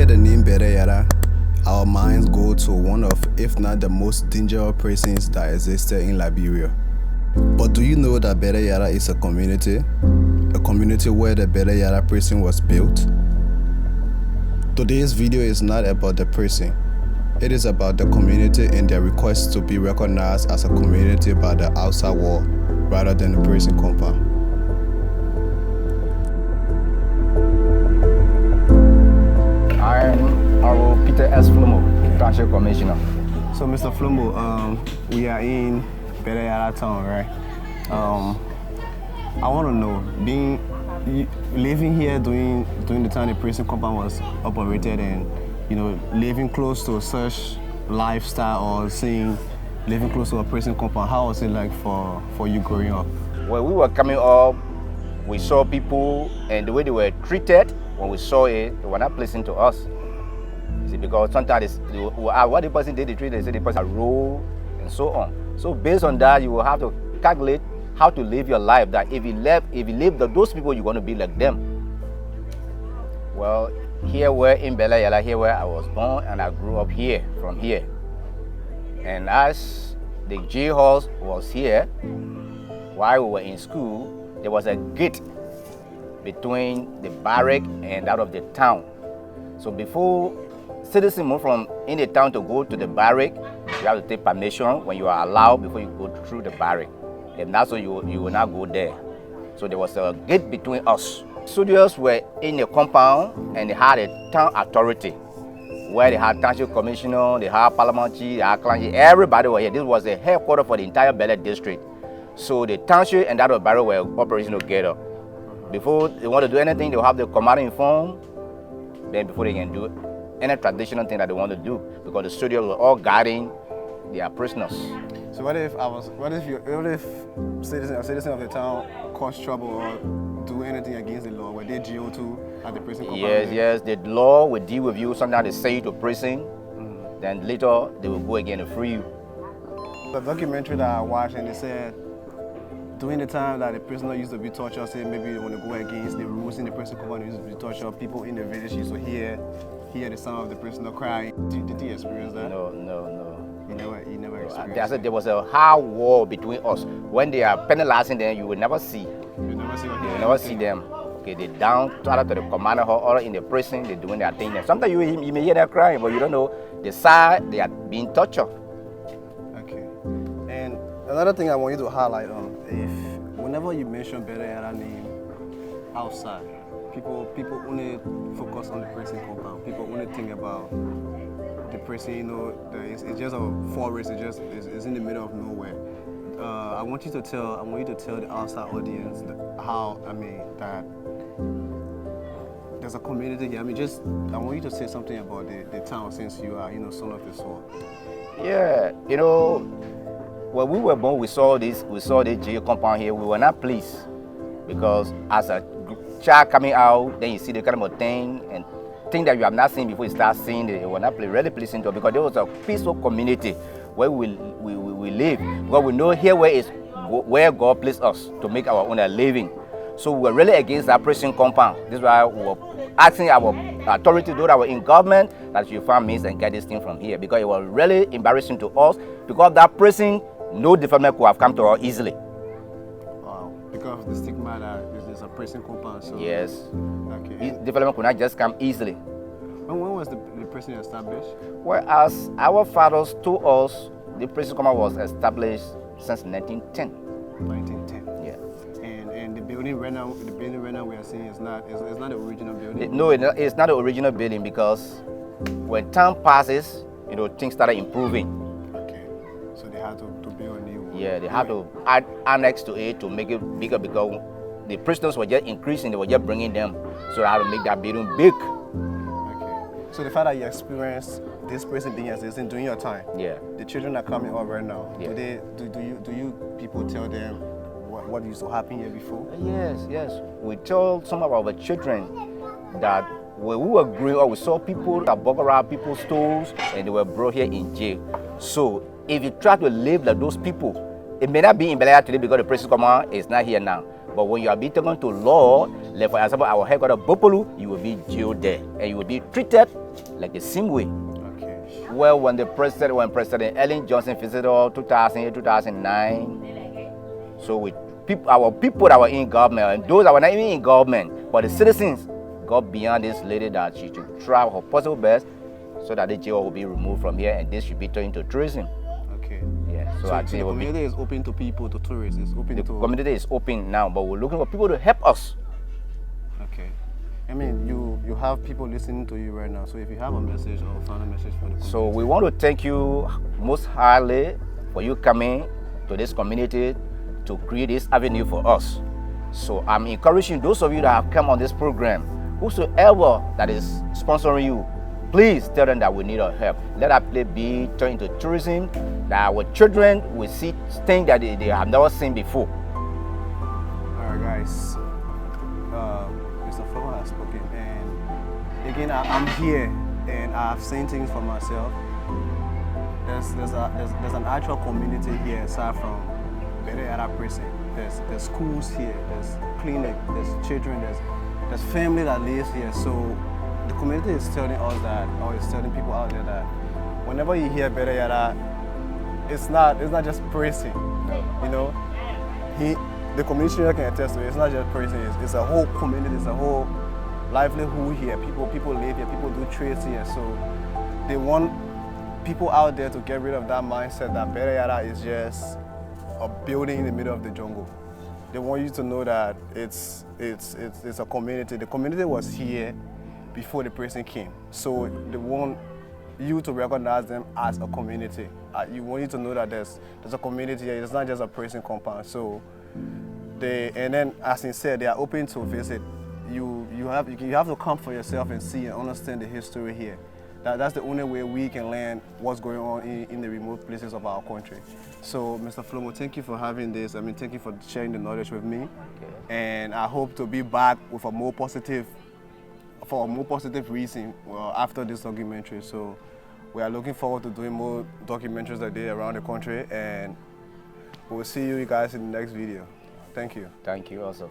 hear the name Yalla, our minds go to one of, if not the most dangerous prisons that existed in Liberia. But do you know that Yalla is a community where the Yalla prison was built? Today's video is not about the prison. It is about the community and their request to be recognized as a community by the outside world rather than the prison compound. I am our Peter S. Flomo, Township Commissioner. So, Mr. Flomo, we are in Yalla town, right? I want to know, living here during the time the prison compound was operated, and living close to such lifestyle or living close to a prison compound, how was it like for you growing up? When we were coming up, we saw people and the way they were treated. When we saw it, they were not pleasant to us. See, because sometimes what the person did, they treat, they say the person a role and so on. So based on that, you will have to calculate how to live your life. That if you live those people, you're going to be like them. Well, here we're in Belle, Yalla, here where I was born, and I grew up here, from here. And as the jail house was here, while we were in school, there was a gate between the barrack and that of the town. So before citizens move from in the town to go to the barrack, you have to take permission when you are allowed before you go through the barrack. If not, so you will not go there. So there was a gate between us. Soldiers were in the compound and they had a town authority where they had township commissioner, they had parliament chief, they had clan chief, everybody was here. This was the headquarters for the entire Belle district. So the township and that of barrack were operational together. Before they want to do anything, they'll have the commander informed. Then before they can do any traditional thing that they want to do, because the soldiers were all guarding their prisoners. So what if citizen of the town cause trouble or do anything against the law? Were they jailed too at the prison compound? Yes. The law will deal with you. Sometimes they send you to prison, then later they will go again and free you. The documentary that I watched, and they said during the time that the prisoner used to be tortured, say maybe they want to go against the rules in the prison compound, they used to be tortured, people in the village used to hear the sound of the prisoner crying. Did you experience that? No. You never experienced I said there was a hard war between us. When they are penalizing them, you will never see. You never see them. Okay, they down to the commander or in the prison, they're doing their thing. Sometimes you may hear them crying, but you don't know the side they are being tortured. Okay. And another thing I want you to highlight on, whenever you mention Yalla name outside, people only focus on the prison compound. People only think about the prison, it's just a forest, it's in the middle of nowhere. I want you to tell the outside audience that there's a community here. I want you to say something about the town, since you are, son of the soil. Yeah, when we were born, we saw this jail compound here. We were not pleased, because as a child coming out, then you see the kind of thing and thing that you have not seen before you start seeing it. It was not really pleasing to us, because there was a peaceful community where we live. Because we know here where God placed us to make our own living. So we were really against that prison compound. This is why we were asking our authorities, those that were in government, that you find means and get this thing from here, because it was really embarrassing to us. Because of that prison, no development could have come to us easily. Wow. Because of the stigma that there's a prison compound. So yes. Okay. Development could not just come easily. When was the prison established? Well, as our fathers told us, the prison compound was established since 1910. 1910. Yeah. And the building right now we are seeing is not the original building. No, it's not the original building, because when time passes, things started improving. Okay. So they had to build a new one. Yeah, they had to add annex to it to make it bigger, because the prisoners were just increasing. They were just bringing them, so they had to make that building big. Okay. So the fact that you experienced this prison being existing during your time, yeah, the children are coming up right now. Yeah. Do you people tell them what used to happen here before? Yes. We told some of our children that when we were growing up, we saw people that walk around people's stores and they were brought here in jail. So if you try to live like those people, it may not be in Belle today because the prison command is not here now. But when you are being taken to law, like for example, our headquarters Bopolu, you will be jailed there, and you will be treated like the same way. Okay. Well, when President Ellen Johnson visited us 2008, 2009, so with our people that were in government and those that were not even in government, but the citizens got beyond this lady that she should try her possible best so that the jail will be removed from here and this should be turned into tourism. Okay. Yeah. So I think the community is open to people, to tourists. It's open the to community is open now, but we're looking for people to help us. Okay. I mean, you have people listening to you right now. So if you have a message or a final message for the community. So we want to thank you most highly for you coming to this community to create this avenue for us. So I'm encouraging those of you that have come on this program, whosoever that is sponsoring you, please tell them that we need our help. Let our place be turned into tourism, that our children will see things that they have never seen before. All right, guys. Mr. Flower has spoken, and again, I'm here, and I've seen things for myself. There's an actual community here aside from Yalla prison. There's schools here, there's clinic, there's children, there's family that lives here. So the community is telling us that, or it's telling people out there that whenever you hear Yalla, it's not just praising. You know, the community can attest to it. It's not just praising. It's a whole community. It's a whole livelihood here. People live here. People do trades here. So they want people out there to get rid of that mindset that Yalla is just a building in the middle of the jungle. They want you to know that it's a community. The community was here before the prison came. So they want you to recognize them as a community. You want you to know that there's a community here. It's not just a prison compound. So and then as he said, they are open to visit. You have to come for yourself and see and understand the history here. That's the only way we can learn what's going on in the remote places of our country. So, Mr. Flomo, thank you for having this. I mean, thank you for sharing the knowledge with me. Okay. And I hope to be back with for a more positive reason after this documentary. So, we are looking forward to doing more documentaries a day around the country, and we'll see you guys in the next video. Thank you. Thank you also.